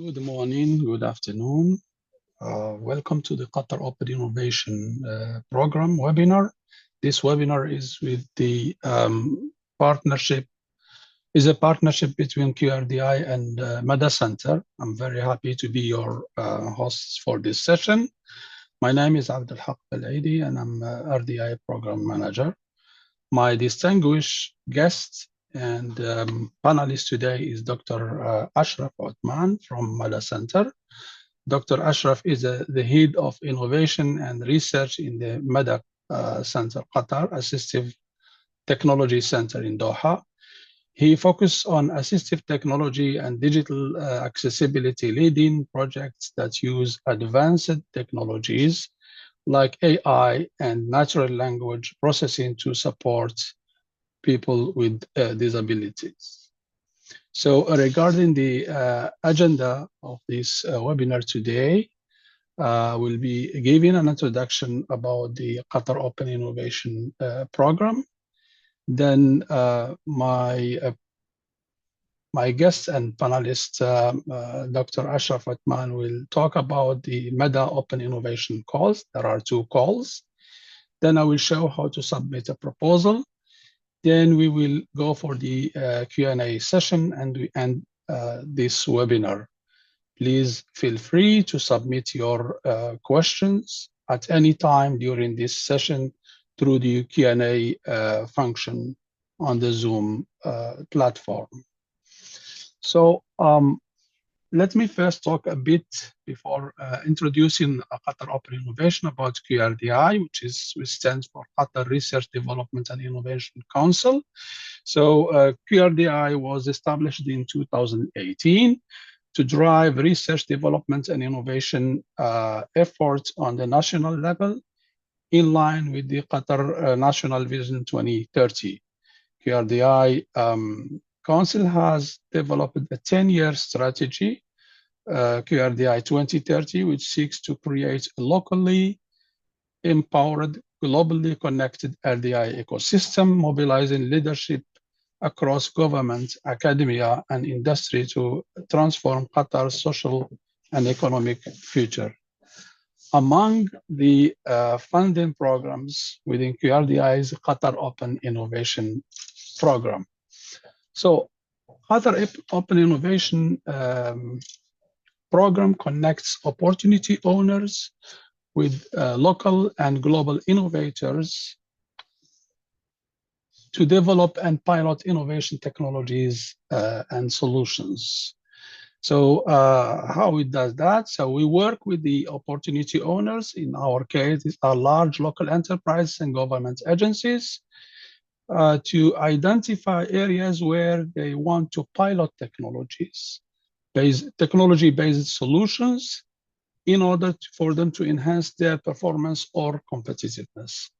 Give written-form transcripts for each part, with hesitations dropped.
Good morning, good afternoon. Welcome to the Qatar Open Innovation Program webinar. This webinar is with the partnership, is a partnership between QRDI and Mada Center. I'm very happy to be your host for this session. My name is Abdul Haq Al-Aidi and I'm RDI Program Manager. My distinguished guest and panelist today is Dr. Ashraf Othman from Mada Center. Dr. Ashraf is the head of innovation and research in the Mada Center, Qatar Assistive Technology Center in Doha. He focuses on assistive technology and digital accessibility, leading projects that use advanced technologies like AI and natural language processing to support people with disabilities. So regarding the agenda of this webinar today, we'll be giving an introduction about the Qatar Open Innovation Program. Then my guest and panelist, Dr. Ashraf Othman, will talk about the Mada Open Innovation calls. There are 2 calls. Then I will show how to submit a proposal. Then we will go for the Q&A session and we end this webinar. Please feel free to submit your questions at any time during this session through the Q&A function on the Zoom platform. So let me first talk a bit before introducing Qatar Open Innovation about QRDI, which stands for Qatar Research Development and Innovation Council. So QRDI was established in 2018 to drive research development and innovation efforts on the national level in line with the Qatar National Vision 2030. QRDI Council has developed a 10-year strategy, QRDI 2030, which seeks to create a locally empowered, globally connected RDI ecosystem, mobilizing leadership across government, academia, and industry to transform Qatar's social and economic future. Among the funding programs within QRDI's Qatar Open Innovation Program. So Qatar Open Innovation Program connects opportunity owners with local and global innovators to develop and pilot innovation technologies and solutions. So how it does that? So we work with the opportunity owners. In our case, these are large local enterprises and government agencies to identify areas where they want to pilot technology-based solutions in order for them to enhance their performance or competitiveness.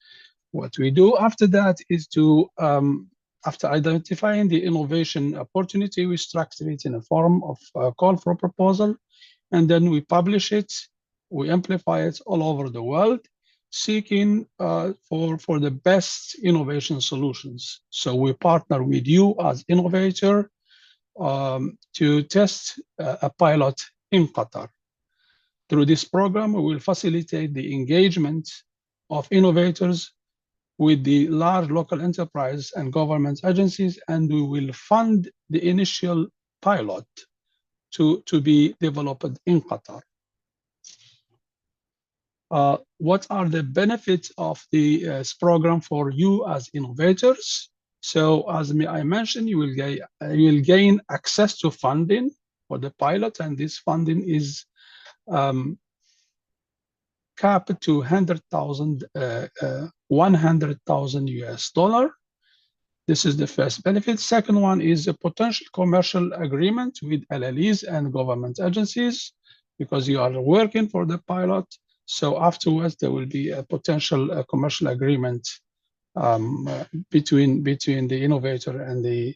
What we do after that is to, after identifying the innovation opportunity, we structure it in a form of a call for proposal, and then we publish it, we amplify it all over the world, seeking for the best innovation solutions. So we partner with you as innovator to test a pilot in Qatar. Through this program, we will facilitate the engagement of innovators with the large local enterprise and government agencies, and we will fund the initial pilot to be developed in Qatar. What are the benefits of the program for you as innovators? So as I mentioned, you will gain access to funding for the pilot, and this funding is capped to 100,000 $100,000. This is the first benefit. Second one is a potential commercial agreement with LLEs and government agencies, because you are working for the pilot. So afterwards, there will be a potential commercial agreement between the innovator and the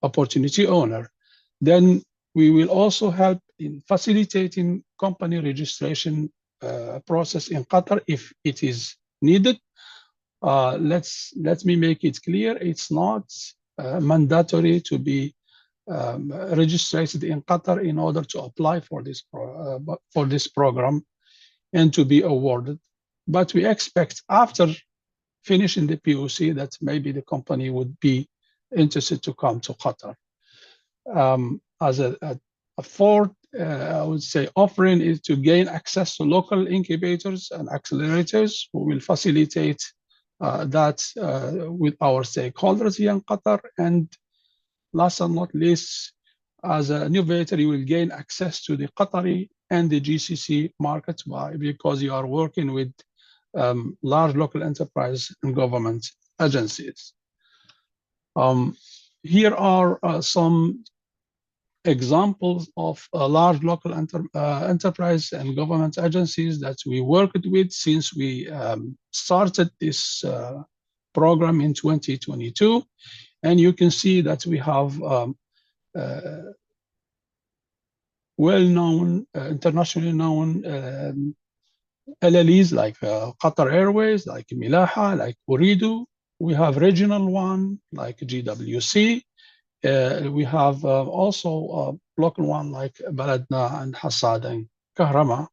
opportunity owner. Then we will also help in facilitating company registration process in Qatar if it is needed. Let me make it clear, it's not mandatory to be registered in Qatar in order to apply for this program and to be awarded. But we expect after finishing the POC that maybe the company would be interested to come to Qatar. As a fourth, I would say, offering is to gain access to local incubators and accelerators who will facilitate that with our stakeholders here in Qatar. And last and not least, as an innovator, you will gain access to the Qatari and the GCC markets because you are working with large local enterprise and government agencies. Here are some examples of large local enterprise and government agencies that we worked with since we started this program in 2022. And you can see that we have well-known, internationally known LLEs like Qatar Airways, like Milaha, like Ooredoo. We have regional one like GWC. We have also local one like Baladna and Hassad and Kahrama.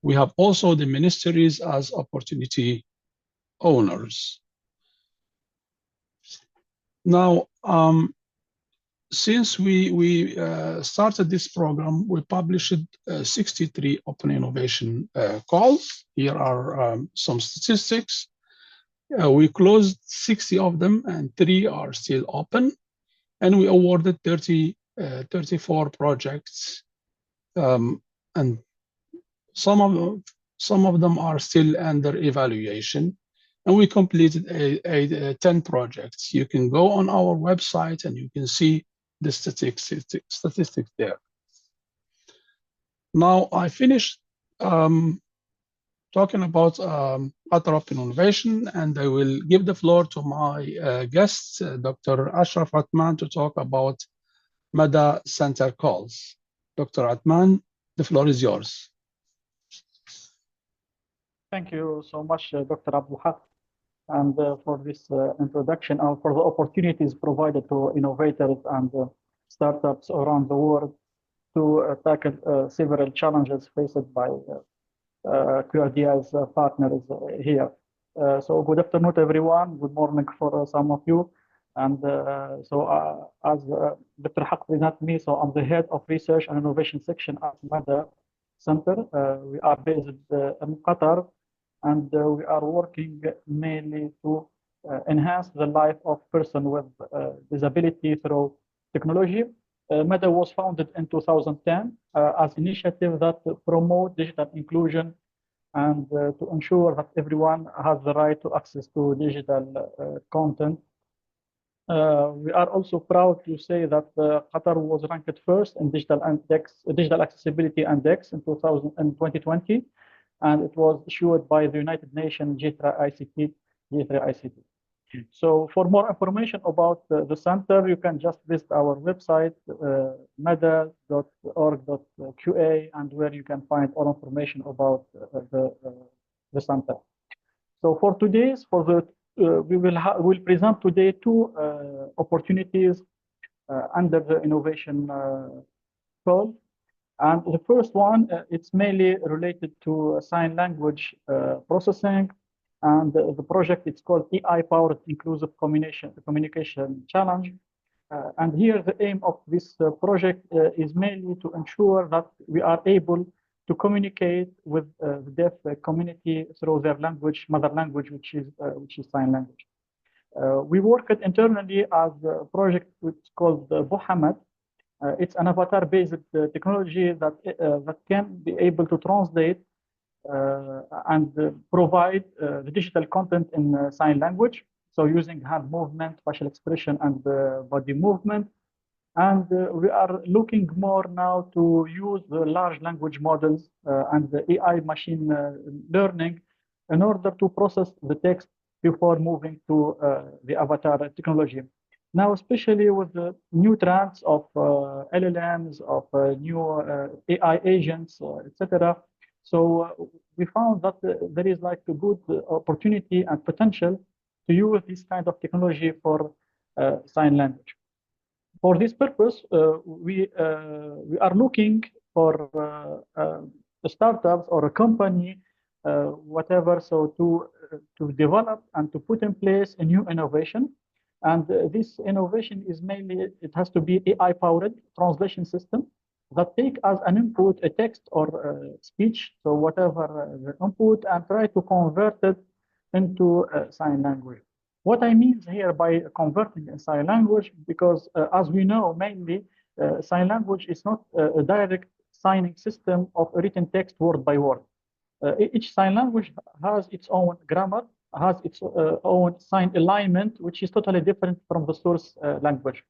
We have also the ministries as opportunity owners. Now, since we started this program, we published 63 open innovation calls. Here are some statistics. We closed 60 of them and 3 are still open. And we awarded 34 projects. And some of them are still under evaluation. And we completed 10 projects. You can go on our website and you can see the statistics there. Now I finished talking about Qatar Open Innovation, and I will give the floor to my guest, Dr. Ashraf Atman, to talk about MADA Center calls. Dr. Atman, the floor is yours. Thank you so much, Dr. Abdul Haq, and for this introduction and for the opportunities provided to innovators and startups around the world to tackle several challenges faced by QRDI's partners here. So good afternoon to everyone. Good morning for some of you. And as Dr. Haq presented me, so I'm the head of research and innovation section at MADA Center. We are based in Qatar, and we are working mainly to enhance the life of person with disability through technology. MADA was founded in 2010 as an initiative that promote digital inclusion and to ensure that everyone has the right to access to digital content. We are also proud to say that Qatar was ranked first in digital accessibility index in 2020, and it was issued by the United Nations G3 ICT. So for more information about the center, you can just visit our website, mada.org.qa, and where you can find all information about the center. So for today's, we will present today 2 opportunities under the innovation call. And the first one, it's mainly related to sign language processing. And the project, it's called AI-powered inclusive communication challenge. And here the aim of this project is mainly to ensure that we are able to communicate with the deaf community through their language, mother language, which is sign language. We worked internally as a project which is called Buhamat. It's an avatar-based technology that can be able to translate and provide the digital content in sign language. So using hand movement, facial expression, and body movement. And we are looking more now to use the large language models and the AI machine learning in order to process the text before moving to the avatar technology. Now, especially with the new trends of LLMs, of new AI agents, etc. So we found that there is like a good opportunity and potential to use this kind of technology for sign language. For this purpose, we are looking for startups or a company, whatever, so to develop and to put in place a new innovation. And this innovation is mainly, it has to be AI-powered translation system that take as an input a text or speech, so whatever the input, and try to convert it into sign language. What I mean here by converting in sign language, because as we know, mainly sign language is not a direct signing system of written text word by word. Each sign language has its own grammar, has its own sign alignment, which is totally different from the source language.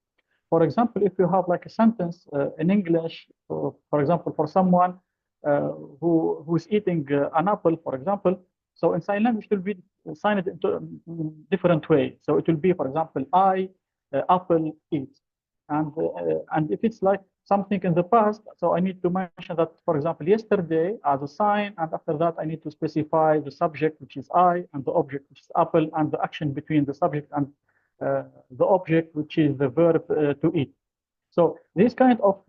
For example, if you have like a sentence in English, for example, for someone who's eating an apple, for example, so in sign language, it will be signed into a different way. So it will be, for example, I, apple, eat. And if it's like something in the past, so I need to mention that, for example, yesterday as a sign, and after that, I need to specify the subject, which is I, and the object, which is apple, and the action between the subject and the object, which is the verb to eat. So this kind of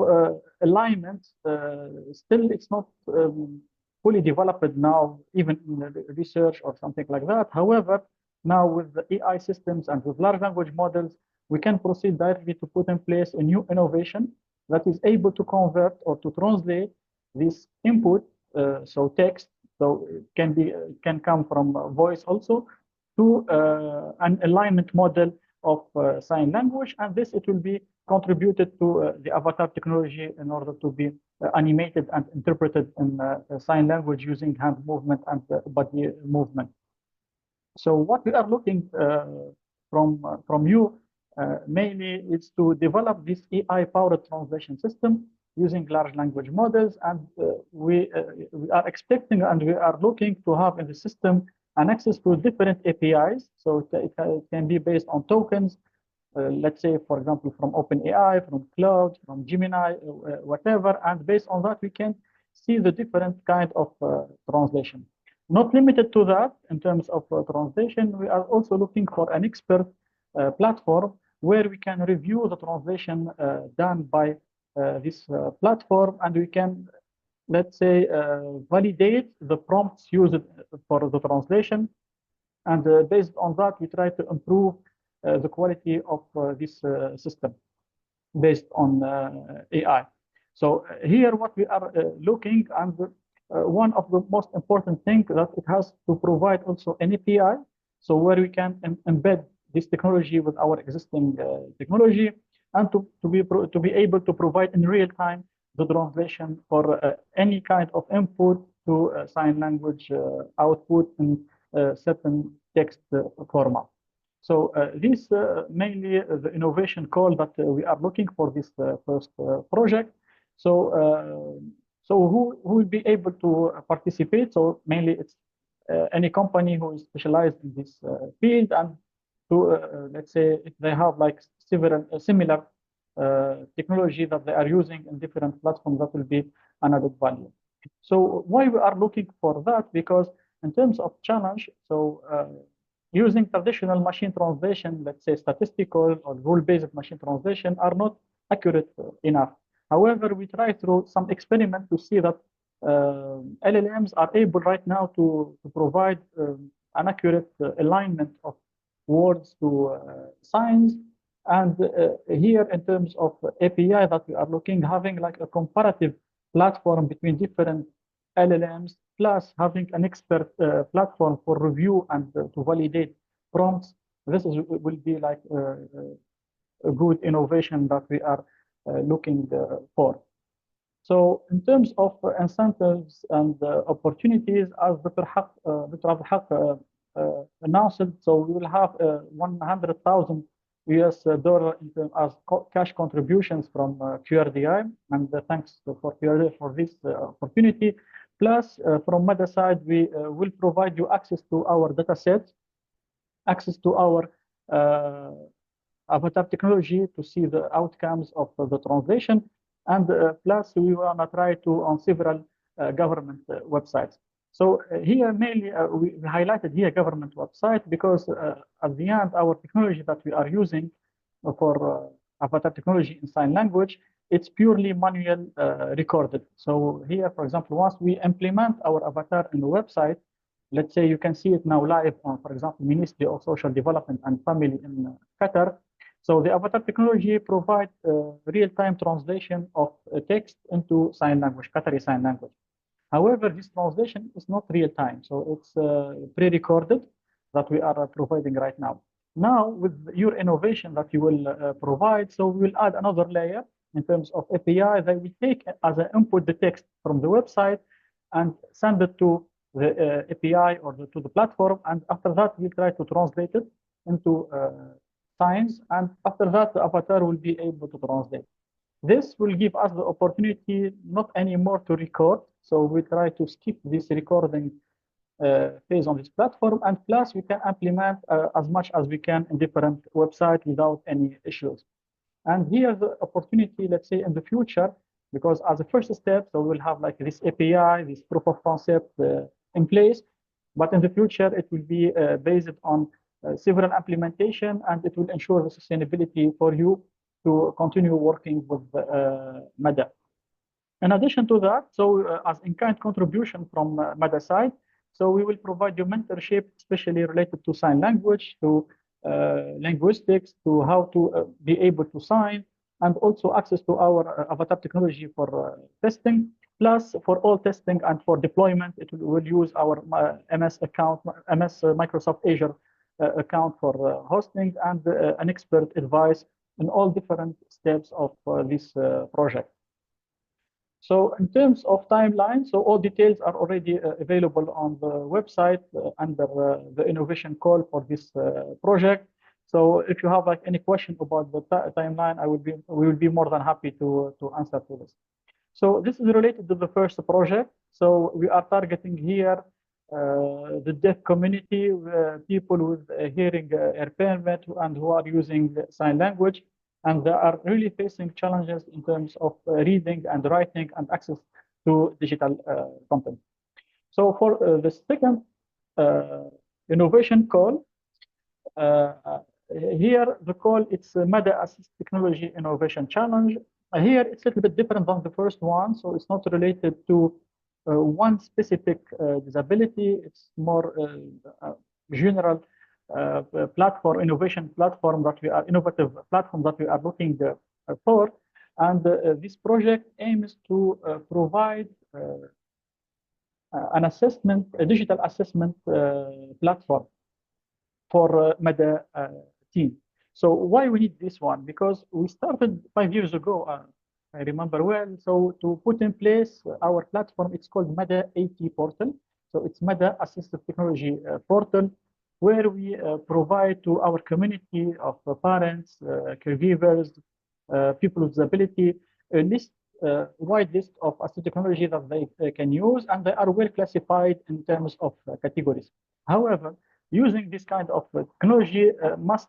alignment, still it's not fully developed now, even in research or something like that. However, now with the AI systems and with large language models, we can proceed directly to put in place a new innovation that is able to convert or to translate this input, so text, so it can come from voice also, to an alignment model of sign language, and this it will be contributed to the avatar technology in order to be animated and interpreted in sign language using hand movement and body movement. So what we are looking from you mainly is to develop this AI-powered translation system using large language models, and we are expecting and we are looking to have in the system an access to different APIs. So it can be based on tokens, let's say, for example, from OpenAI, from Cloud, from Gemini, whatever. And based on that, we can see the different kind of translation. Not limited to that in terms of translation, we are also looking for an expert platform where we can review the translation done by this platform, and we can, let's say, validate the prompts used for the translation. And based on that, we try to improve the quality of this system based on AI. So here what we are looking, and one of the most important things that it has to provide also an API, so where we can embed this technology with our existing technology, and to be able to provide in real time the translation for any kind of input to sign language output in certain text format. So this mainly the innovation call that we are looking for this first project. So who will be able to participate? So mainly it's any company who is specialized in this field, and to let's say if they have like similar technology that they are using in different platforms, that will be an added value. So why we are looking for that? Because in terms of challenge, so using traditional machine translation, let's say statistical or rule-based machine translation, are not accurate enough. However, we try through some experiment to see that LLMs are able right now to provide an accurate alignment of words to signs. And here, in terms of API that we are looking, having like a comparative platform between different LLMs, plus having an expert platform for review and to validate prompts, will be like a good innovation that we are looking for. So in terms of incentives and opportunities, as Dr. Haq announced, so we will have $100,000 as cash contributions from QRDI, and thanks for QRDI for this opportunity. Plus, from Mada side, we will provide you access to our data sets, access to our avatar technology to see the outcomes of the translation, and plus we want to try to on several government websites. So here mainly we highlighted here government website because at the end our technology that we are using for avatar technology in sign language, it's purely manual recorded. So here, for example, once we implement our avatar in the website, let's say you can see it now live on, for example, Ministry of Social Development and Family in Qatar. So the avatar technology provides real-time translation of text into sign language, Qatari sign language. However, this translation is not real-time, so it's pre-recorded that we are providing right now. Now, with your innovation that you will provide, so we will add another layer in terms of API that we take as an input the text from the website and send it to the API or to the platform. And after that, we try to translate it into signs. And after that, the avatar will be able to translate. This will give us the opportunity not anymore to record. So we try to skip this recording phase on this platform. And plus, we can implement as much as we can in different websites without any issues. And here's the opportunity, let's say, in the future, because as a first step, so we'll have like this API, this proof of concept in place. But in the future, it will be based on several implementation, and it will ensure the sustainability for you to continue working with MEDA. In addition to that, so as in-kind contribution from MEDA side, so we will provide you mentorship, especially related to sign language, to linguistics, to how to be able to sign, and also access to our avatar technology for testing. Plus, for all testing and for deployment, it will use our MS account, MS Microsoft Azure account for hosting, and an expert advice in all different steps of this project. So in terms of timeline, so all details are already available on the website under the innovation call for this project. So if you have like any question about the timeline, we will be more than happy to answer to this. So this is related to the first project. So we are targeting here the deaf community, people with hearing impairment and who are using sign language. And they are really facing challenges in terms of reading and writing and access to digital content. So for the second innovation call, here the call, it's a MEDA Assist Technology Innovation Challenge. Here it's a little bit different than the first one, so it's not related to one specific disability. It's more general platform, innovation platform that we are, innovative platform that we are looking for. And this project aims to provide an assessment, a digital assessment platform for MEDA team. So why we need this one? Because we started 5 years ago, I remember well, so to put in place our platform, it's called MEDA AT portal. So it's MEDA Assistive Technology portal, where we provide to our community of parents, caregivers, people with disability, a list, wide list of assistive technology that they can use, and they are well classified in terms of categories. However, using this kind of technology must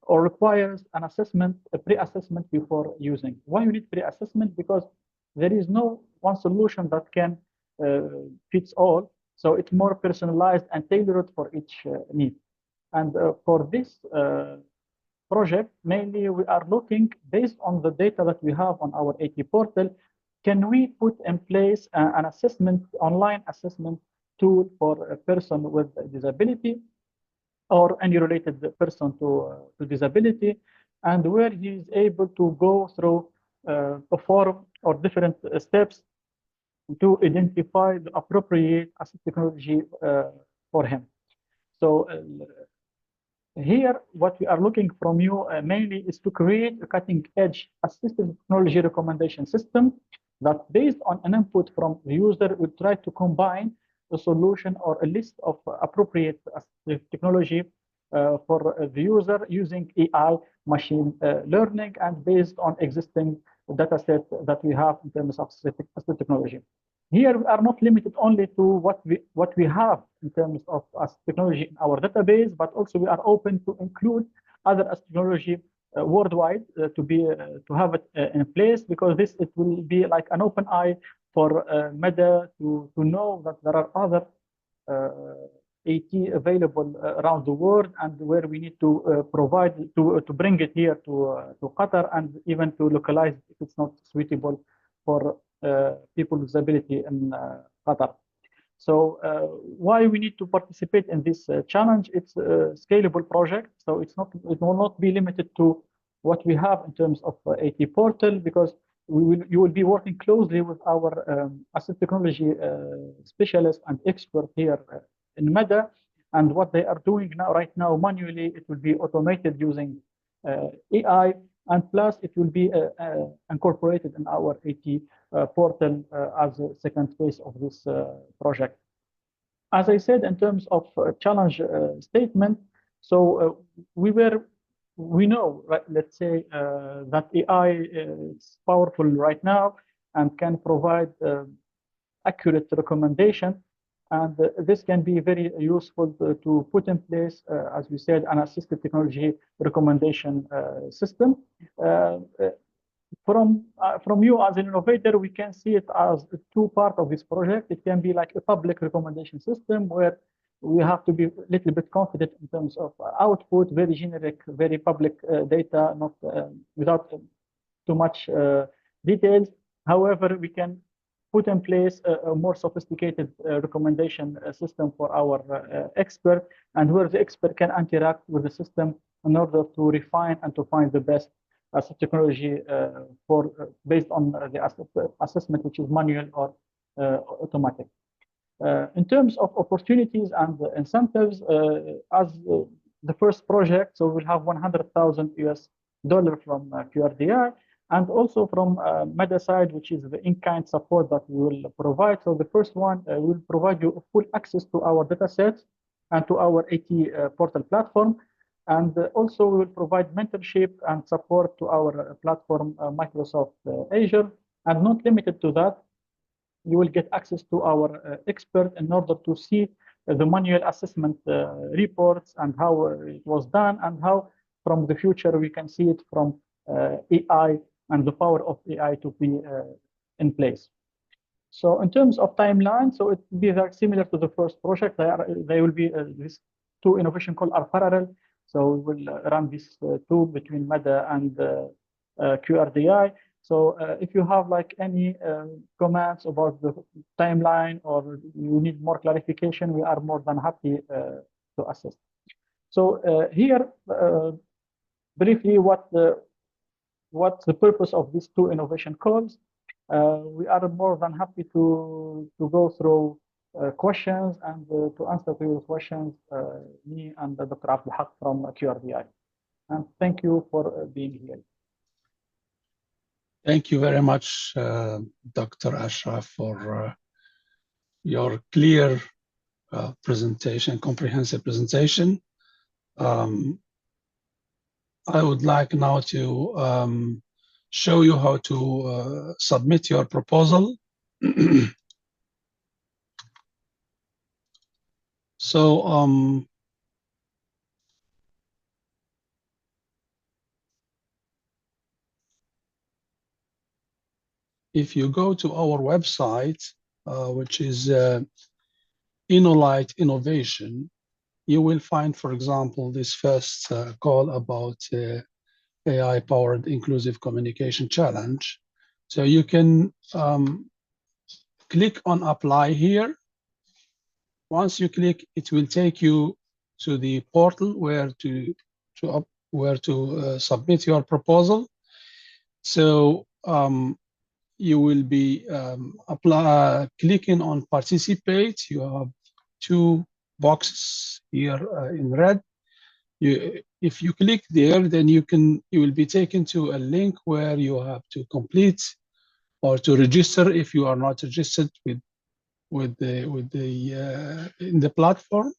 or requires an assessment, a pre-assessment before using. Why you need pre-assessment? Because there is no one solution that can fits all. So it's more personalized and tailored for each need. And for this project, mainly we are looking based on the data that we have on our AT portal, can we put in place an assessment, online assessment tool for a person with a disability or any related person to disability, and where he is able to go through perform or different steps to identify the appropriate assistive technology for him. So here, what we are looking from you mainly is to create a cutting-edge assistive technology recommendation system that, based on an input from the user, will try to combine a solution or a list of appropriate assistive technology for the user using AI, machine learning, and based on existing data set that we have in terms of assistive technology. Here, we are not limited only to what we have in terms of technology in our database, but also we are open to include other technology worldwide to have it in place, because it will be like an open eye for MEDA to know that there are other AT available around the world, and where we need to provide to bring it here to Qatar, and even to localize if it's not suitable for people with disability in Qatar. So why we need to participate in this challenge? It's a scalable project, so it will not be limited to what we have in terms of AT portal, because you will be working closely with our asset technology specialists and experts here in MEDA, and what they are doing right now manually, it will be automated using AI, and plus it will be incorporated in our AT portal as a second phase of this project. As I said, in terms of challenge statement, so we know, right, let's say that AI is powerful right now and can provide accurate recommendation, and this can be very useful to put in place, as we said, an assistive technology recommendation system. From you as an innovator, we can see it as two parts of this project. It can be like a public recommendation system where we have to be a little bit confident in terms of output, very generic, very public data, not without too much details. However, we can put in place a more sophisticated recommendation system for our expert, and where the expert can interact with the system in order to refine and to find the best asset technology based on the assessment, which is manual or automatic. In terms of opportunities and incentives, as the first project, so we'll have $100,000 from QRDI, and also from MEDA side, which is the in-kind support that we will provide. So the first one will provide you full access to our data sets and to our AT portal platform. And also we will provide mentorship and support to our platform, Microsoft Azure. And not limited to that, you will get access to our expert in order to see the manual assessment reports and how it was done, and how from the future we can see it from AI and the power of AI to be in place. So in terms of timeline, so it will be very similar to the first project. They will be these two innovation calls are parallel. So we will run these two between MEDA and QRDI. So if you have like any comments about the timeline, or you need more clarification, we are more than happy to assist. So here, briefly, what's the purpose of these two innovation calls? We are more than happy to go through questions and to answer to your questions, me and Dr. Abdelhak from QRDI. And thank you for being here. Thank you very much, Dr. Ashraf, for your clear presentation, comprehensive presentation. I would like now to show you how to submit your proposal. So if you go to our website, which is InnoLight Innovation, you will find, for example, this first call about AI-powered inclusive communication challenge. So you can click on apply here. Once you click, it will take you to the portal where to submit your proposal. So you will be clicking on participate. You have two boxes here in red. If you click there, then you will be taken to a link where you have to complete or to register if you are not registered in the platform.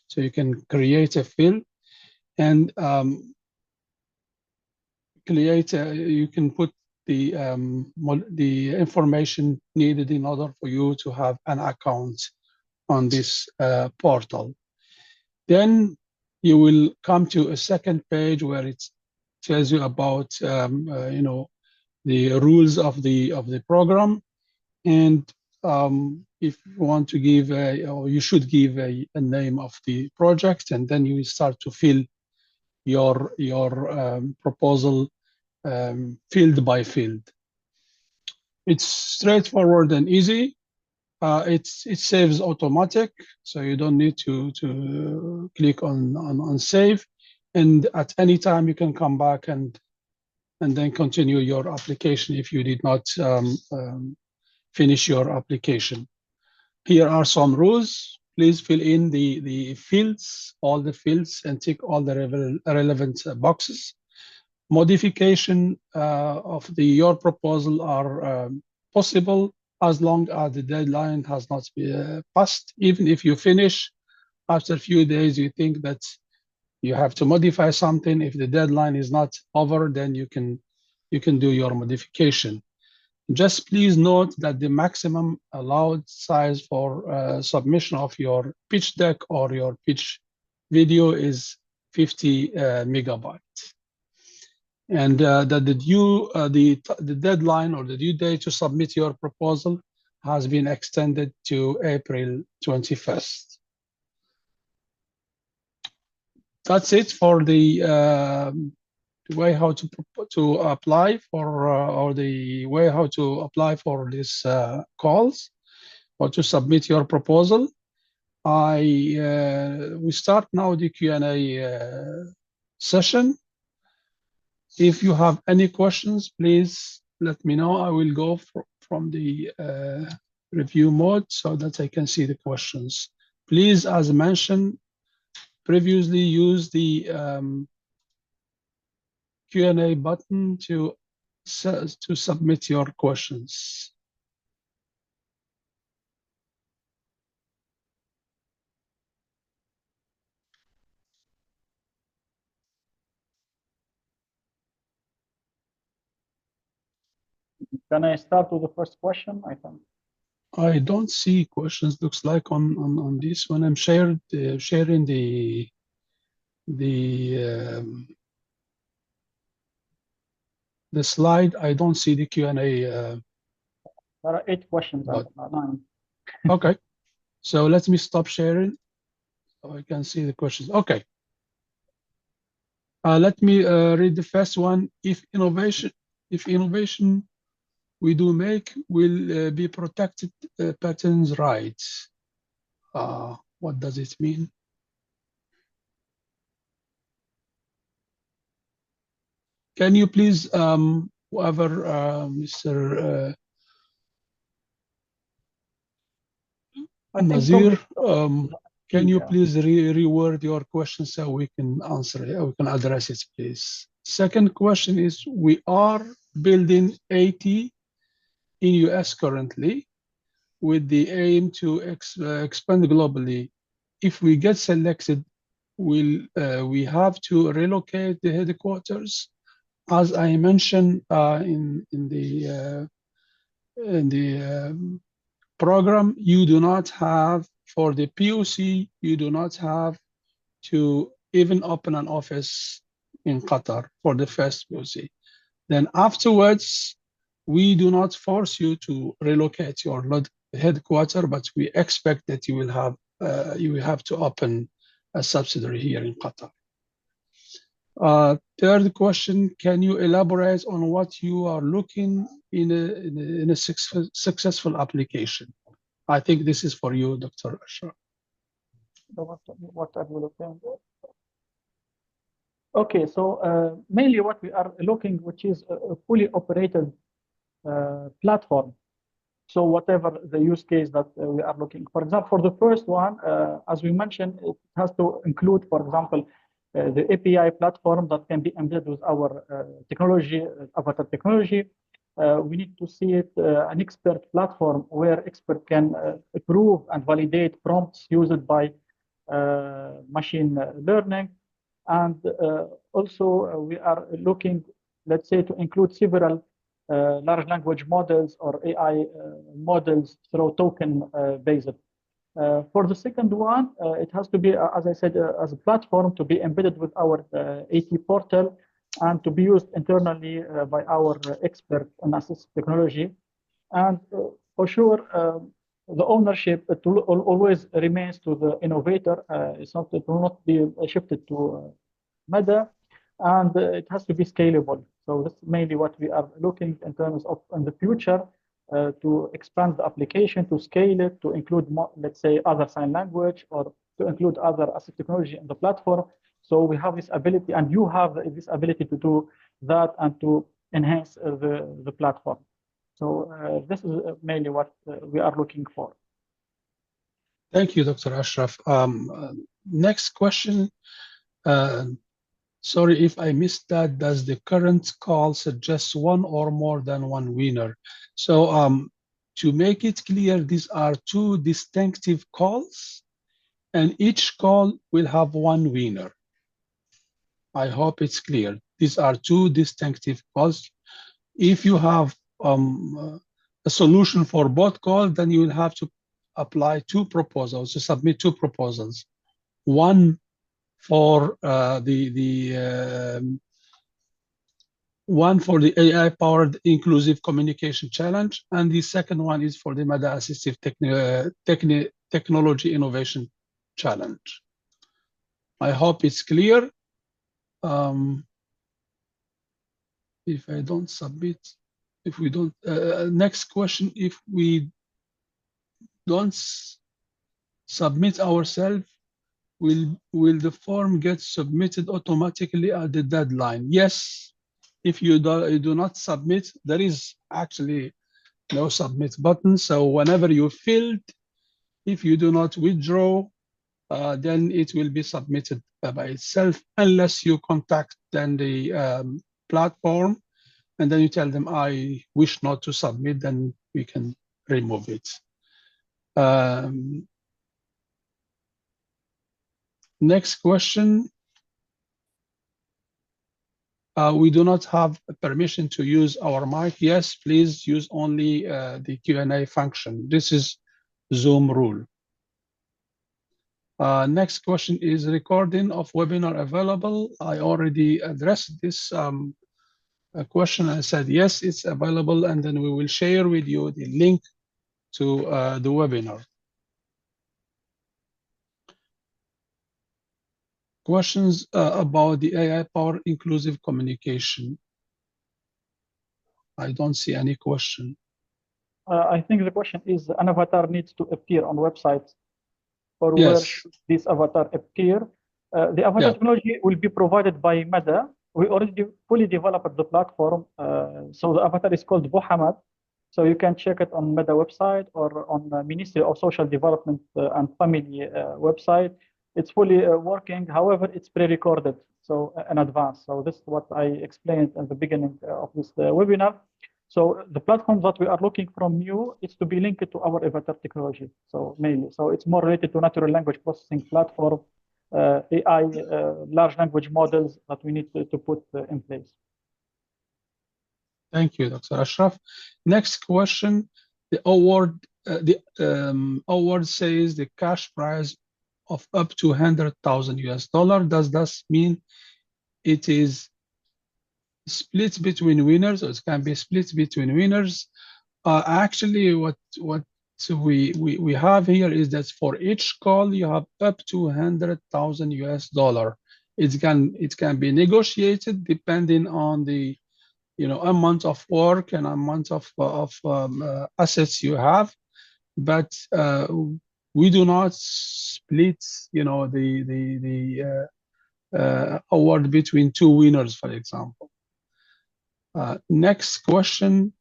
So you can create a field and you can put the information needed in order for you to have an account on this portal. Then you will come to a second page where it tells you about the rules of the program, and if you want to give or you should give a name of the project, and then you start to fill your proposal field by field. It's straightforward and easy. It saves automatic, so you don't need to click on save, and at any time you can come back and then continue your application if you did not finish your application. Here are some rules. Please fill in the fields, all the fields, and tick all the relevant boxes. Modification of your proposal are possible as long as the deadline has not been passed. Even if you finish after a few days, you think that you have to modify something. If the deadline is not over, then you can do your modification. Just please note that the maximum allowed size for submission of your pitch deck or your pitch video is 50 megabytes. And that the deadline or the due date to submit your proposal has been extended to April 21st. That's it for the way how to apply for or the way how to apply for these calls or to submit your proposal. We start now the Q&A session. If you have any questions, please let me know. I will go from the review mode so that I can see the questions. Please, as mentioned previously, use the Q&A button to submit your questions. Can I start with the first question? I don't see questions. Looks like on this one. I'm sharing the slide. I don't see the Q&A. There are 8 questions. Okay, so let me stop sharing so I can see the questions. Okay. Let me read the first one. If innovation we do make will be protected patents rights. What does it mean? Can you please, whoever, Mr. Nazir, can you please reword your question so we can answer it, we can address it, please? Second question is, we are building 80 in US currently with the aim to expand globally. If we get selected, will we have to relocate the headquarters? As I mentioned in the program, you do not have, for the POC, you do not have to even open an office in Qatar for the first POC. Then afterwards, we do not force you to relocate your headquarters, but we expect that you will have to open a subsidiary here in Qatar. Third question, can you elaborate on what you are looking in a successful application? I think this is for you, Dr. Ashraf. What are we looking for? Okay, so mainly what we are looking, which is a fully operated platform. So whatever the use case that we are looking. For example, for the first one, as we mentioned, it has to include, for example, the API platform that can be embedded with our technology, avatar technology. We need to see it an expert platform where expert can approve and validate prompts used by machine learning. And also we are looking, let's say, to include several large language models or AI models through token based. For the second one, it has to be, as I said, as a platform to be embedded with our AT portal and to be used internally by our expert in assistive technology. And For sure, the ownership always remains to the innovator. It will not be shifted to Meta, and it has to be scalable. So this is mainly what we are looking in terms of in the future to expand the application, to scale it, to include more, let's say, other sign language, or to include other assistive technology in the platform. So we have this ability, and you have this ability to do that and to enhance the platform. So this is mainly what we are looking for. Thank you, Dr. Ashraf. Next question. Sorry if I missed that. Does the current call suggest one or more than one winner? So to make it clear, these are two distinctive calls, and each call will have one winner. I hope it's clear. These are two distinctive calls. If you have a solution for both calls, then you will have to apply two proposals, to submit two proposals. One for one for the AI-powered inclusive communication challenge, and the second one is for the Meta Assistive Technology Innovation Challenge. I hope it's clear. If I don't submit, if we don't, next question, if we don't submit ourselves, will the form get submitted automatically at the deadline? Yes. If you do not submit, there is actually no submit button. So whenever you filled, if you do not withdraw, then it will be submitted by itself, unless you contact then the platform, and then you tell them, I wish not to submit, then we can remove it. Next question. We do not have permission to use our mic. Yes, please use only the Q&A function. This is Zoom rule. Next question, is recording of webinar available? I already addressed this question. I said, yes, it's available, and then we will share with you the link to the webinar. Questions about the AI-powered inclusive communication? I don't see any question. I think the question is, an avatar needs to appear on websites, or yes. Where should this avatar appear? The avatar technology will be provided by Meta. We already fully developed the platform. So the avatar is called Muhammad. So you can check it on Meta website or on the Ministry of Social Development and Family website. It's fully working. However, it's pre-recorded, so in advance. So this is what I explained at the beginning of this webinar. So the platform that we are looking from you is to be linked to our avatar technology. So mainly, so it's more related to natural language processing platform, AI, large language models that we need to put in place. Thank you, Dr. Ashraf. Next question: the award, award says the cash prize of up to $100,000 US. Does this mean it is split between winners, or it can be split between winners? Actually, what we have here is that for each call you have up to $100,000 US. It can be negotiated depending on the amount of work and amount of assets you have, but we do not split the award between two winners, for example. Next question.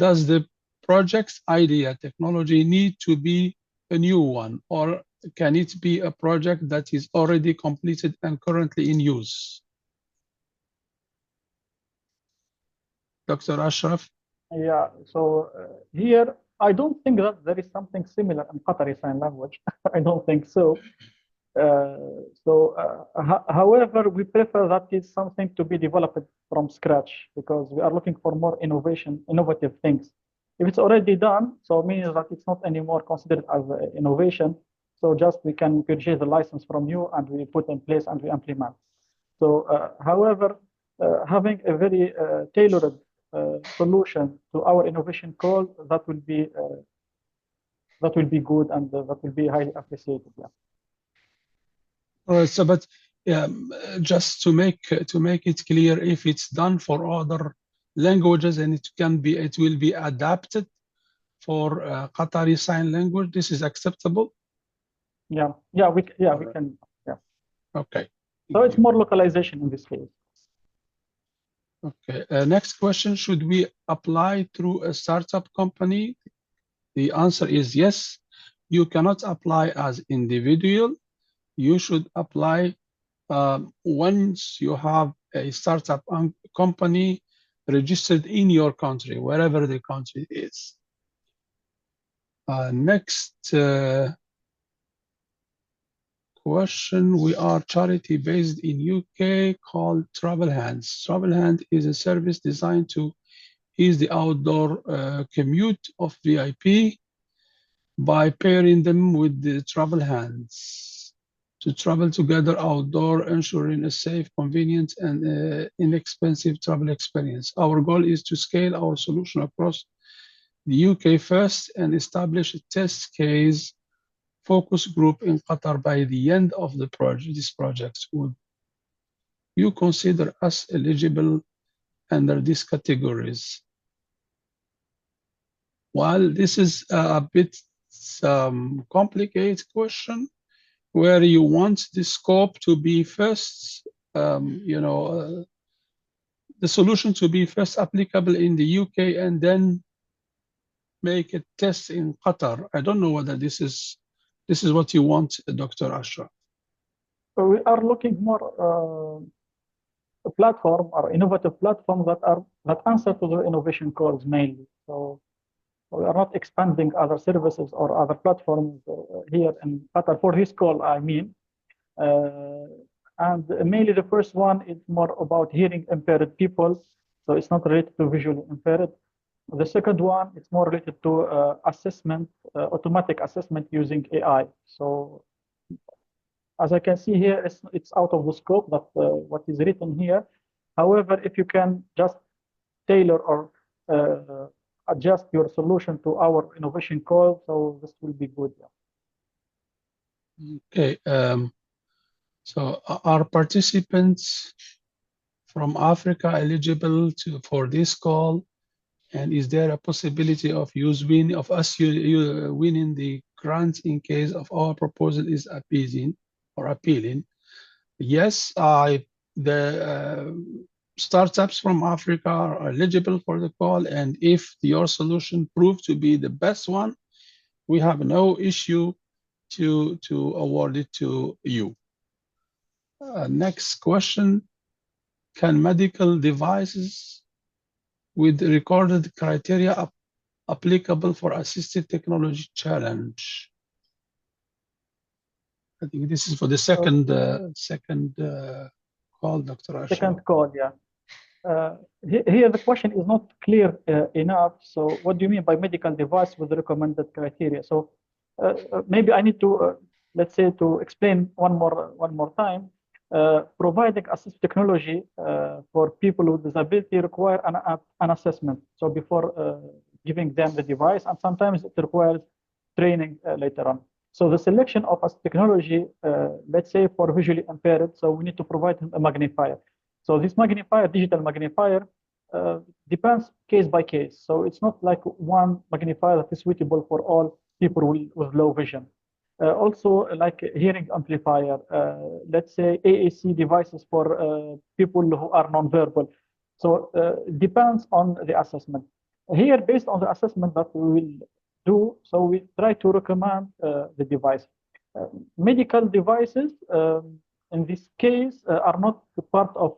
Does the project's idea technology need to be a new one, or can it be a project that is already completed and currently in use? Dr. Ashraf? Yeah, so here, I don't think that there is something similar in Qatari Sign Language. I don't think so. However, we prefer that is something to be developed from scratch, because we are looking for more innovative things. If it's already done, so it means that it's not anymore considered as innovation. So just we can purchase the license from you, and we put in place and we implement. So, however, having a very tailored solution to our innovation call, that will be good, and that will be highly appreciated. Yeah. So, but just to make it clear, if it's done for other languages and it will be adapted for Qatari Sign Language, this is acceptable. Yeah, we can. Yeah. Okay. So it's more localization in this case. Okay. Next question: should we apply through a startup company? The answer is yes. You cannot apply as individual. You should apply once you have a startup company registered in your country, wherever the country is. Next question: we are charity based in UK called Travel Hands. Travel Hand is a service designed to ease the outdoor commute of VIP by pairing them with the travel hands to travel together outdoor, ensuring a safe, convenient, and inexpensive travel experience. Our goal is to scale our solution across the UK first and establish a test case focus group in Qatar by the end of the project. This project, would you consider us eligible under these categories? Well, this is a bit complicated question, where you want the scope to be first, the solution to be first applicable in the UK and then make a test in Qatar. I don't know whether this is what you want, Dr. Ashraf. So we are looking more a platform or innovative platform that answer to the innovation calls mainly. So we are not expanding other services or other platforms here in Qatar for this call, I mean. And mainly the first one is more about hearing impaired people. So it's not related to visually impaired. The second one is more related to assessment, automatic assessment using AI. So as I can see here, it's out of the scope that what is written here. However, if you can just tailor or adjust your solution to our innovation call, so this will be good. Okay. So are participants from Africa eligible for this call? And is there a possibility of us winning the grant in case of our proposal is appealing? Yes, the startups from Africa are eligible for the call, and if your solution proved to be the best one, we have no issue to award it to you. Next question: can medical devices with recorded criteria applicable for assistive technology challenge? I think this is for the second call, Dr. Ashraf. Second call, yeah. Here the question is not clear enough. So what do you mean by medical device with recommended criteria? So maybe I need to, let's say, to explain one more time. Providing assistive technology for people with disability require an assessment. So before giving them the device, and sometimes it requires training later on. So the selection of assistive technology, let's say for visually impaired, so we need to provide him a magnifier. So this magnifier, digital magnifier, depends case by case. So it's not like one magnifier that is suitable for all people with low vision. Also, like hearing amplifier, let's say AAC devices for people who are nonverbal. So it depends on the assessment. Here, based on the assessment that we will do, so we try to recommend the device. Medical devices, in this case, are not part of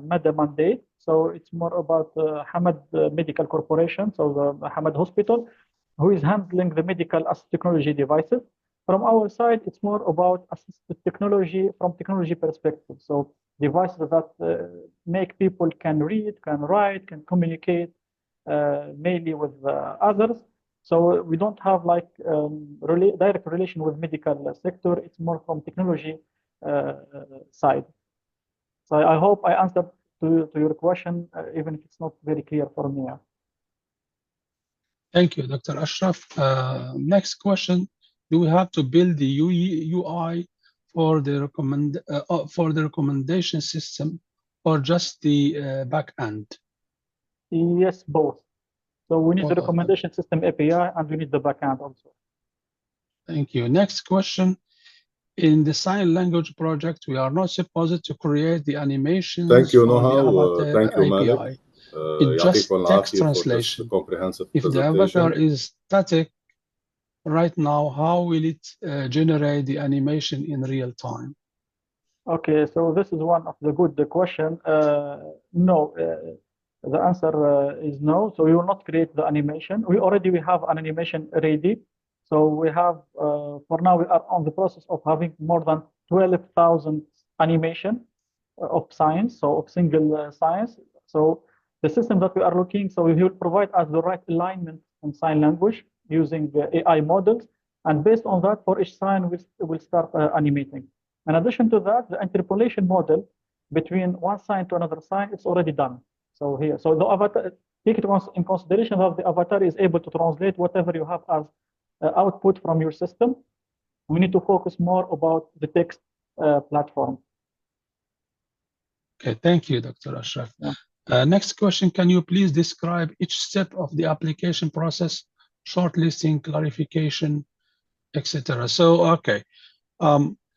MEDA mandate. So it's more about Hamad Medical Corporation, so the Hamad Hospital, who is handling the medical assistive technology devices. From our side, it's more about assistive technology from technology perspective. So devices that make people can read, can write, can communicate mainly with others. So we don't have like direct relation with medical sector. It's more from technology side. So I hope I answered to your question, even if it's not very clear for me. Thank you, Dr. Ashraf. Next question: do we have to build the UI for the recommendation system, or just the back end? Yes, both. So we need the Both of them. recommendation system API, and we need the backend also. Thank you. Next question. In the sign language project, we are not supposed to create the animations Thank you, for the Noha. avatar Thank you, API. Malik. It's just يعطيكم text العافية for this translation. comprehensive If the presentation. avatar is static right now, how will it generate the animation in real time? Okay, so this is one of the good question. No, the answer is no. So we will not create the animation. We have an animation ready. So we have, for now, we are on the process of having more than 12,000 animation of science, so of single science. So the system that we are looking, so we will provide us the right alignment in sign language using AI models. And based on that, for each sign, we'll start animating. In addition to that, the interpolation model between one sign to another sign, it's already done. So here, so the avatar, take it in consideration that the avatar is able to translate whatever you have as output from your system. We need to focus more about the text platform. Okay, thank you, Dr. Ashraf. Yeah. Next question, can you please describe each step of the application process, shortlisting, clarification, etc.? So, okay.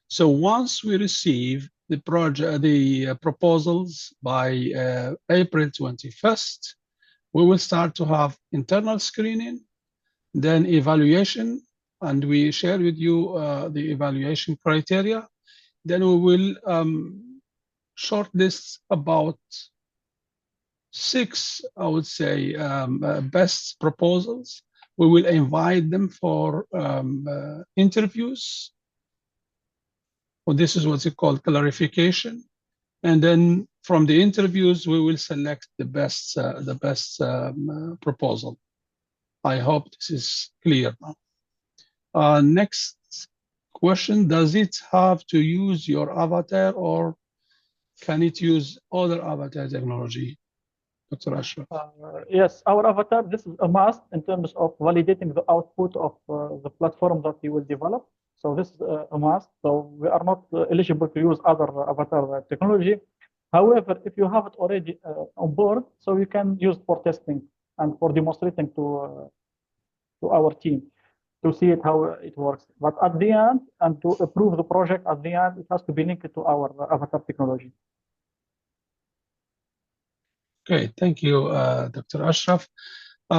So once we receive the project, the proposals by April 21st, we will start to have internal screening, then evaluation, and we share with you the evaluation criteria. Then we will shortlist about 6, I would say, best proposals. We will invite them for interviews. Well, this is what's called clarification, and then from the interviews we will select the best proposal. I hope this is clear now. Next question: does it have to use your avatar, or can it use other avatar technology? Dr. Ashraf. Yes, our avatar, this is a must in terms of validating the output of the platform that you will develop. So this is a must. So we are not eligible to use other avatar technology. However, if you have it already on board, so you can use for testing and for demonstrating to our team to see it how it works. But at the end, and to approve the project at the end, it has to be linked to our avatar technology. Okay, thank you, Dr. Ashraf.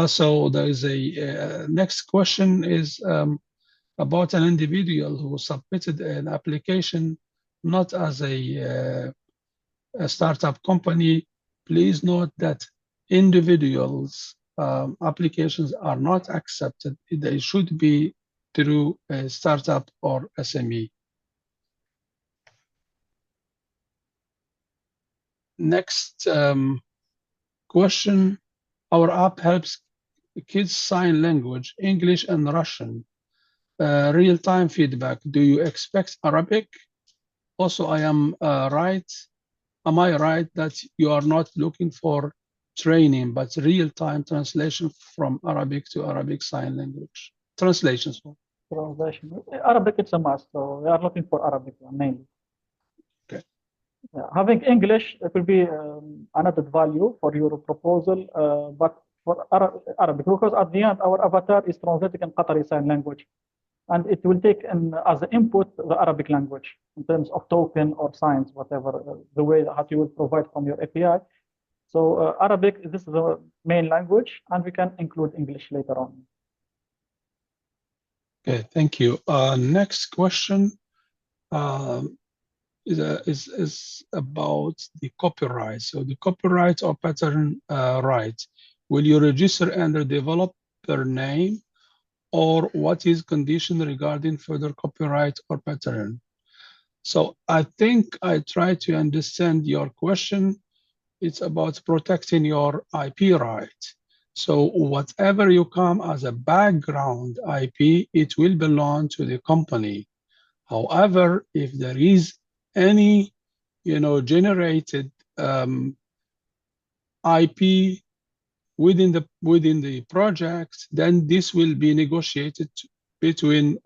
So there is a next question is about an individual who submitted an application not as a startup company. Please note that individuals' applications are not accepted. They should be through a startup or SME. Next question: our app helps kids sign language, English and Russian. Real-time feedback. Do you expect Arabic? Also, am I right that you are not looking for training, but real-time translation from Arabic to Arabic sign language? Translations. Translation. Arabic, it's a must. So we are looking for Arabic mainly. Okay. Yeah. Having English, it will be an added value for your proposal, but for Arabic, because at the end, our avatar is translated in Qatari Sign Language, and it will take as an input the Arabic language in terms of token or signs, whatever, the way that you will provide from your API. So Arabic, this is the main language, and we can include English later on. Okay, thank you. Next question is about the copyright. So the copyright or pattern right, will you register under developer name, or what is condition regarding further copyright or pattern? So I think I try to understand your question. It's about protecting your IP right. So whatever you come as a background IP, it will belong to the company. However, if there is any, generated IP within the project, then this will be negotiated between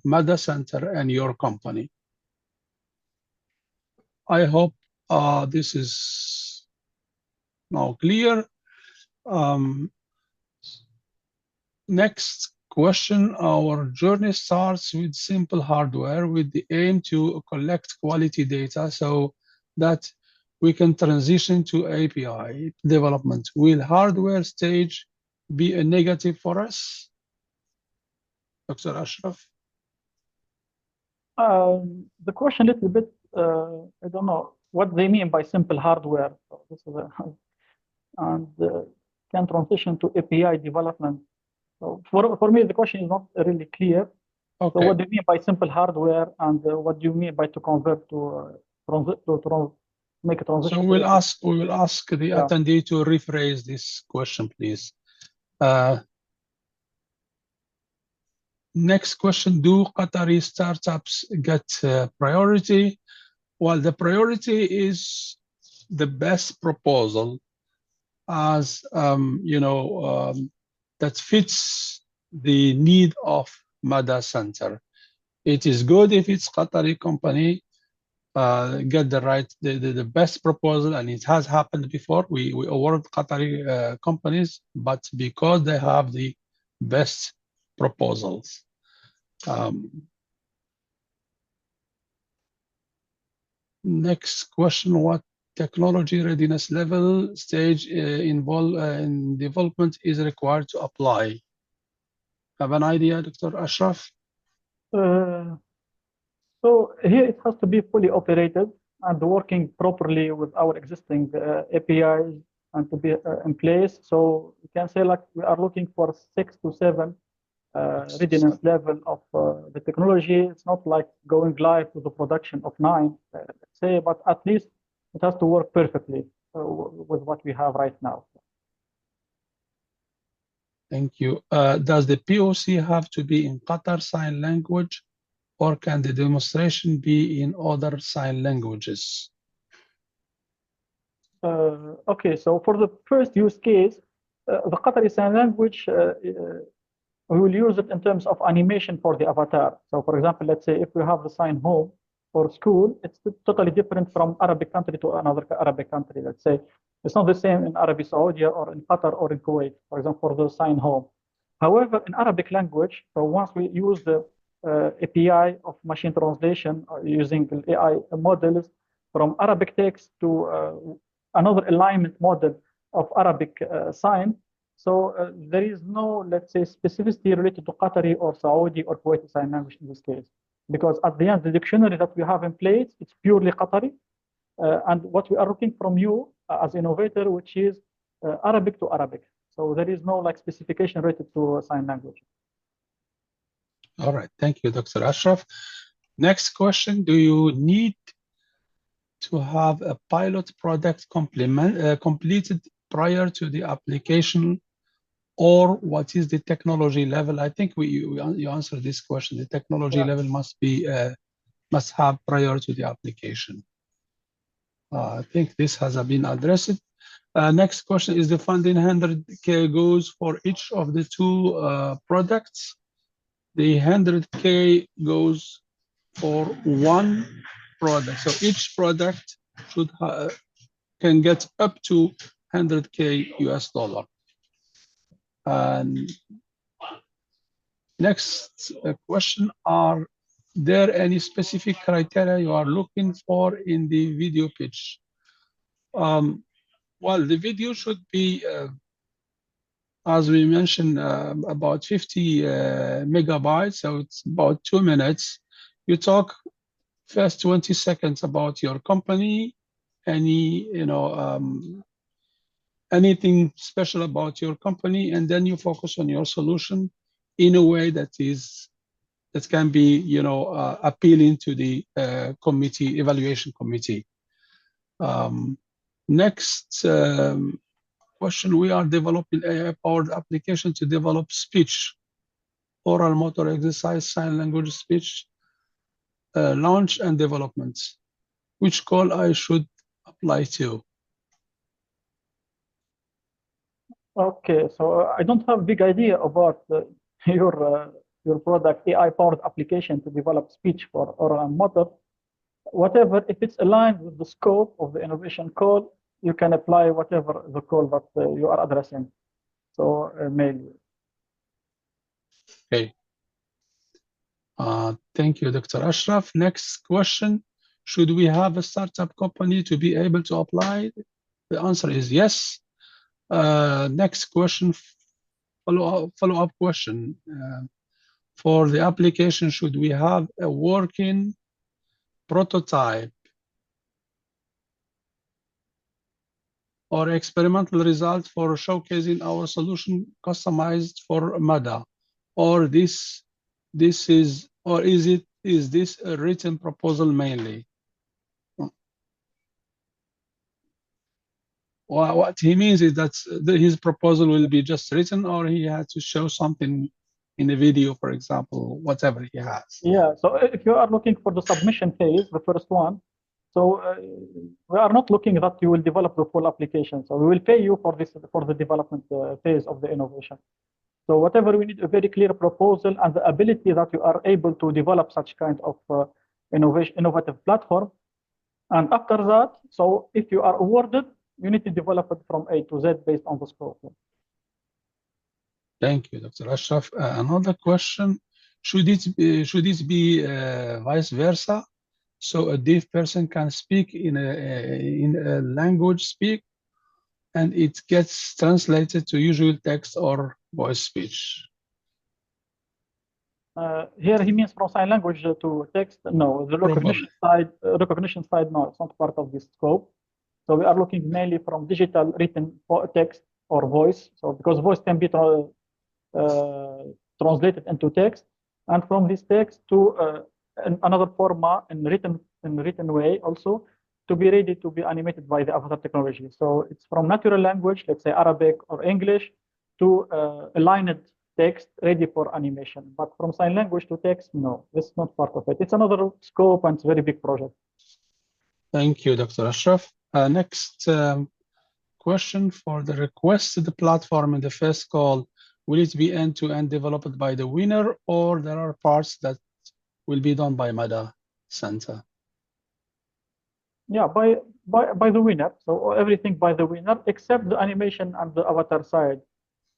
Mada Center and your company. I hope this is now clear. Next question, our journey starts with simple hardware with the aim to collect quality data so that we can transition to API development. Will hardware stage be a negative for us? Dr. Ashraf? The question a little bit, I don't know what they mean by simple hardware. So this is and can transition to API development. So for me, the question is not really clear. Okay. So what do you mean by simple hardware, and what do you mean by to convert to make a transition? So we will ask the attendee to rephrase this question, please. Next question, do Qatari startups get priority? Well, the priority is the best proposal as, that fits the need of Mada Center. It is good if it's Qatari company get the best proposal, and it has happened before. We award Qatari companies, but because they have the best proposals. Next question, what technology readiness level stage in development is required to apply? Have an idea, Dr. Ashraf? So here it has to be fully operated and working properly with our existing APIs and to be in place. So we can say like we are looking for 6 to 7 readiness level of the technology. It's not like going live to the production of 9, let's say, but at least it has to work perfectly with what we have right now. Thank you. Does the POC have to be in Qatar Sign Language, or can the demonstration be in other sign languages? Okay, so for the first use case, the Qatari Sign Language, we will use it in terms of animation for the avatar. So for example, let's say if we have the sign home or school, it's totally different from Arabic country to another Arabic country. Let's say it's not the same in Arabic Saudi or in Qatar or in Kuwait, for example, for the sign home. However, in Arabic language, so once we use the API of machine translation using the AI models from Arabic text to another alignment model of Arabic sign. So there is no, let's say, specificity related to Qatari or Saudi or Kuwaiti sign language in this case, because at the end, the dictionary that we have in place, it's purely Qatari. And what we are looking from you as innovator, which is Arabic to Arabic. So there is no like specification related to sign language. All right, thank you, Dr. Ashraf. Next question, do you need to have a pilot product completed prior to the application, or what is the technology level? I think you answered this question. The technology level must have prior to the application. I think this has been addressed. Next question, is the funding 100K goes for each of the 2 products? The 100K goes for 1 product. So each product should can get up to 100K US dollar. And next question, are there any specific criteria you are looking for in the video pitch? Well, the video should be, as we mentioned, about 50 megabytes, so it's about 2 minutes. You talk first 20 seconds about your company, anything special about your company, and then you focus on your solution in a way that can be, appealing to the evaluation committee. Next question, we are developing AI-powered application to develop speech, oral motor exercise, sign language speech, launch and development. Which call I should apply to? Okay, so I don't have a big idea about your product AI-powered application to develop speech for oral and motor. Whatever, if it's aligned with the scope of the innovation call, you can apply whatever the call that you are addressing. So mainly. Okay. Thank you, Dr. Ashraf. Next question. Should we have a startup company to be able to apply? The answer is yes. Next question, follow-up question. For the application, should we have a working prototype or experimental result for showcasing our solution customized for MADA? Or is this a written proposal mainly? What he means is that his proposal will be just written, or he had to show something in a video, for example, whatever he has. Yeah, so if you are looking for the submission phase, the first one, so we are not looking that you will develop the full application. So we will pay you for the development phase of the innovation. So whatever we need, a very clear proposal and the ability that you are able to develop such kind of innovative platform. And after that, so if you are awarded, you need to develop it from A to Z based on the scope. Thank you, Dr. Ashraf. Another question: should it be vice versa? So a deaf person can speak in a language speak, and it gets translated to usual text or voice speech. Here he means from sign language to text. No, the recognition side, no, it's not part of this scope. So we are looking mainly from digital written text or voice. So because voice can be translated into text, and from this text to another format in written way also to be ready to be animated by the avatar technology. So it's from natural language, let's say Arabic or English, to aligned text ready for animation. But from sign language to text, no, this is not part of it. It's another scope and it's a very big project. Thank you, Dr. Ashraf. Next question: for the requested platform in the first call, will it be end-to-end developed by the winner, or there are parts that will be done by MADA Center? Yeah, by the winner. So everything by the winner except the animation and the avatar side.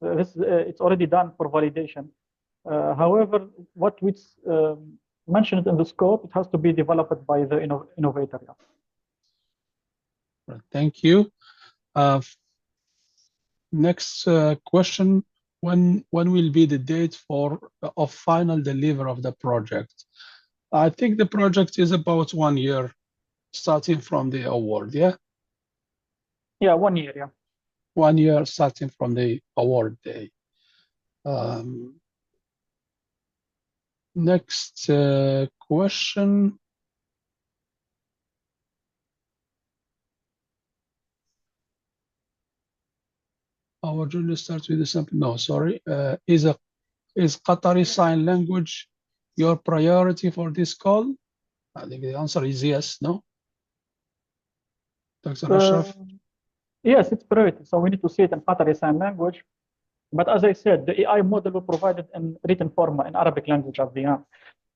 It's already done for validation. However, what we mentioned in the scope, it has to be developed by the innovator. Yeah. Thank you. Next question: when will be the date of final delivery of the project? I think the project is about 1 year, starting from the award. Yeah. Yeah, 1 year. Yeah. 1 year starting from the award day. Next question. Our journey starts with the sample. No, sorry. Is Qatari Sign Language your priority for this call? I think the answer is yes. No. Dr. Ashraf? Yes, it's priority. So we need to see it in Qatari Sign Language. But as I said, the AI model will provide it in written format in Arabic language at the end.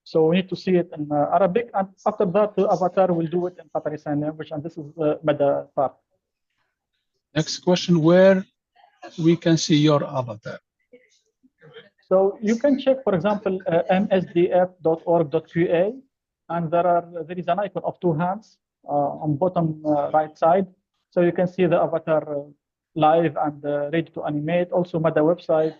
So we need to see it in Arabic, and after that, the avatar will do it in Qatari Sign Language, and this is the MADA part. Next question: where we can see your avatar? So you can check, for example, msdf.org.qa, and there is an icon of 2 hands on bottom right side. So you can see the avatar live and ready to animate. Also, MADA website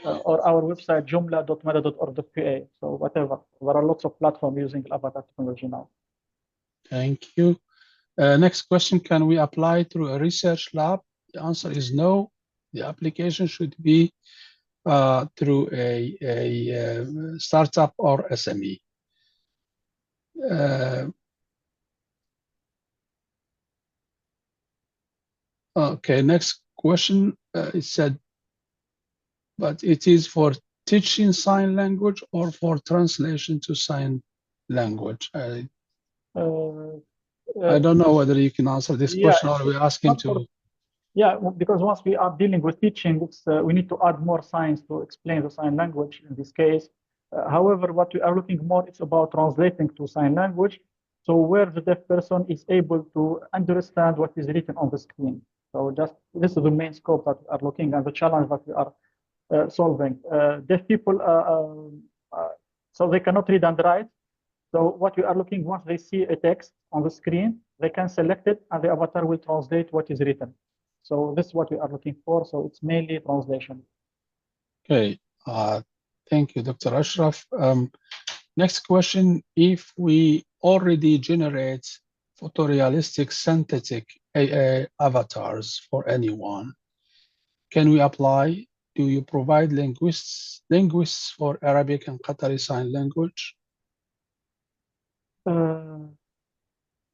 or our website, jumla.mada.org.qa. So whatever, there are lots of platforms using avatar technology now. Thank you. Next question: can we apply through a research lab? The answer is no. The application should be through a startup or SME. Okay, next question. It said, but it is for teaching sign language or for translation to sign language? I don't know whether you can answer this question or we ask him to. Yeah, because once we are dealing with teaching, we need to add more signs to explain the sign language in this case. However, what we are looking more is about translating to sign language. So where the deaf person is able to understand what is written on the screen. So just this is the main scope that we are looking and the challenge that we are solving. Deaf people, so they cannot read and write. So what we are looking, once they see a text on the screen, they can select it and the avatar will translate what is written. So this is what we are looking for. So it's mainly translation. Okay, thank you, Dr. Ashraf. Next question, if we already generate photorealistic synthetic AA avatars for anyone, can we apply? Do you provide linguists for Arabic and Qatari Sign Language?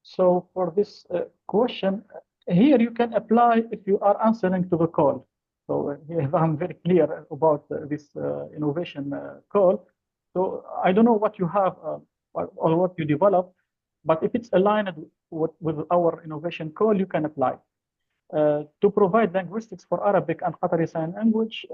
So for this question, here you can apply if you are answering to the call. So here I'm very clear about this innovation call. So I don't know what you have or what you develop, but if it's aligned with our innovation call, you can apply. To provide linguistics for Arabic and Qatari Sign Language,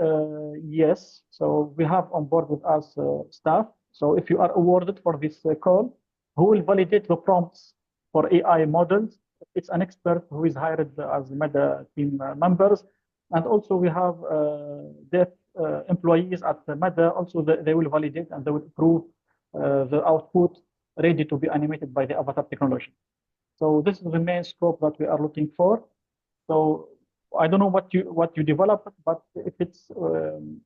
yes. So we have on board with us staff. So if you are awarded for this call, who will validate the prompts for AI models? It's an expert who is hired as MEDA team members. And also we have deaf employees at MEDA. Also, they will validate and they will approve the output ready to be animated by the avatar technology. So this is the main scope that we are looking for. So I don't know what you develop, but if it's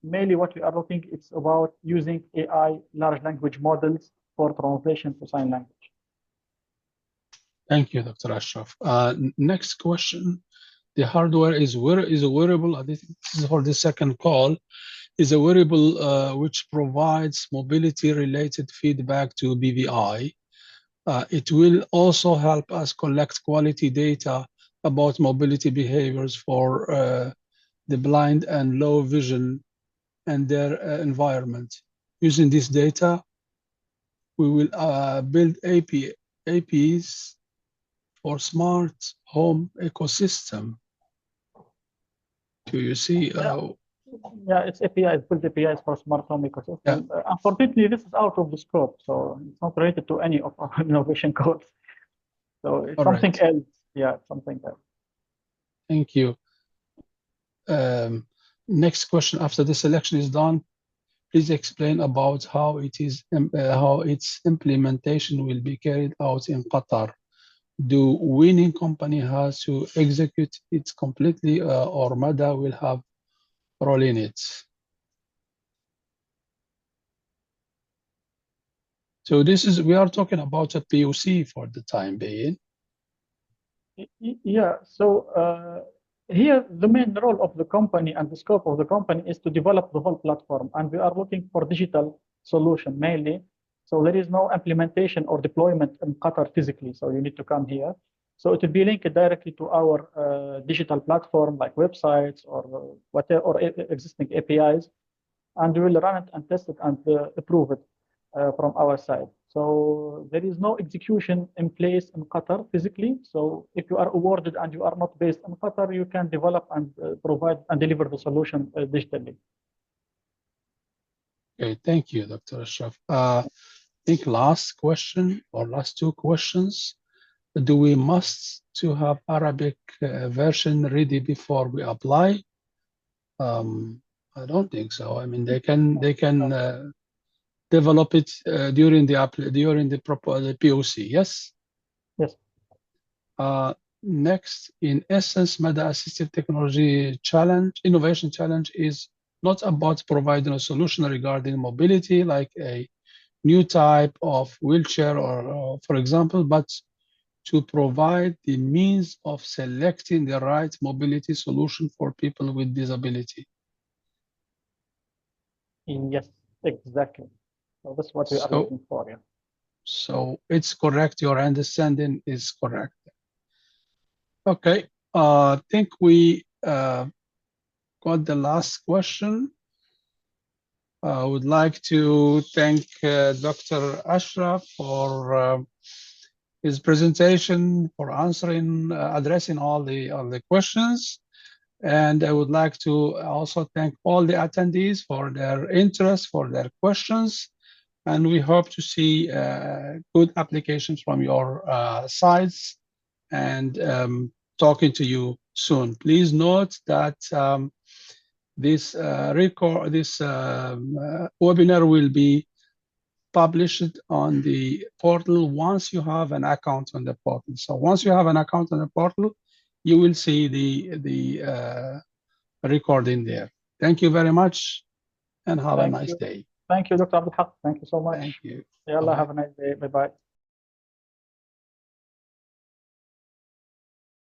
mainly what we are looking, it's about using AI large language models for translation to sign language. Thank you, Dr. Ashraf. Next question. The hardware is a wearable. I think this is for the second call. Is a wearable which provides mobility-related feedback to BVI. It will also help us collect quality data about mobility behaviors for the blind and low vision and their environment. Using this data, we will build APIs for smart home ecosystem. Do you see? Yeah, it's APIs, build APIs for smart home ecosystem. Yeah. Unfortunately, this is out of the scope, so it's not related to any of our innovation codes. So it's something else. Yeah, something else. Thank you. Next question, after the selection is done, please explain about how its implementation will be carried out in Qatar. Do winning company has to execute it completely or MEDA will have role in it? So we are talking about a POC for the time being. Yeah, so here the main role of the company and the scope of the company is to develop the whole platform, and we are looking for digital solution mainly. So there is no implementation or deployment in Qatar physically, so you need to come here. So it will be linked directly to our digital platform like websites or whatever, or existing APIs, and we will run it and test it and approve it from our side. So there is no execution in place in Qatar physically. So if you are awarded and you are not based in Qatar, you can develop and provide and deliver the solution digitally. Okay, thank you, Dr. Ashraf. I think last question or last two questions. Do we must to have Arabic version ready before we apply? I don't think so. I mean, they can develop it during the POC. Yes. Yes. Next, in essence, MEDA assistive technology innovation challenge is not about providing a solution regarding mobility, like a new type of wheelchair or for example, but to provide the means of selecting the right mobility solution for people with disability. Yes, exactly. So that's what we are looking for. Yeah. So it's correct. Your understanding is correct. Okay. I think we got the last question. I would like to thank Dr. Ashraf for his presentation, for addressing all the questions. And I would like to also thank all the attendees for their interest, for their questions. And we hope to see good applications from your sides and talking to you soon. Please note that this webinar will be published on the portal once you have an account on the portal. So once you have an account on the portal, you will see the recording there. Thank you very much and have a nice day. Thank you, Dr. Abdul Haq. Thank you so much. Thank you. Yalla, have a nice day. Bye-bye.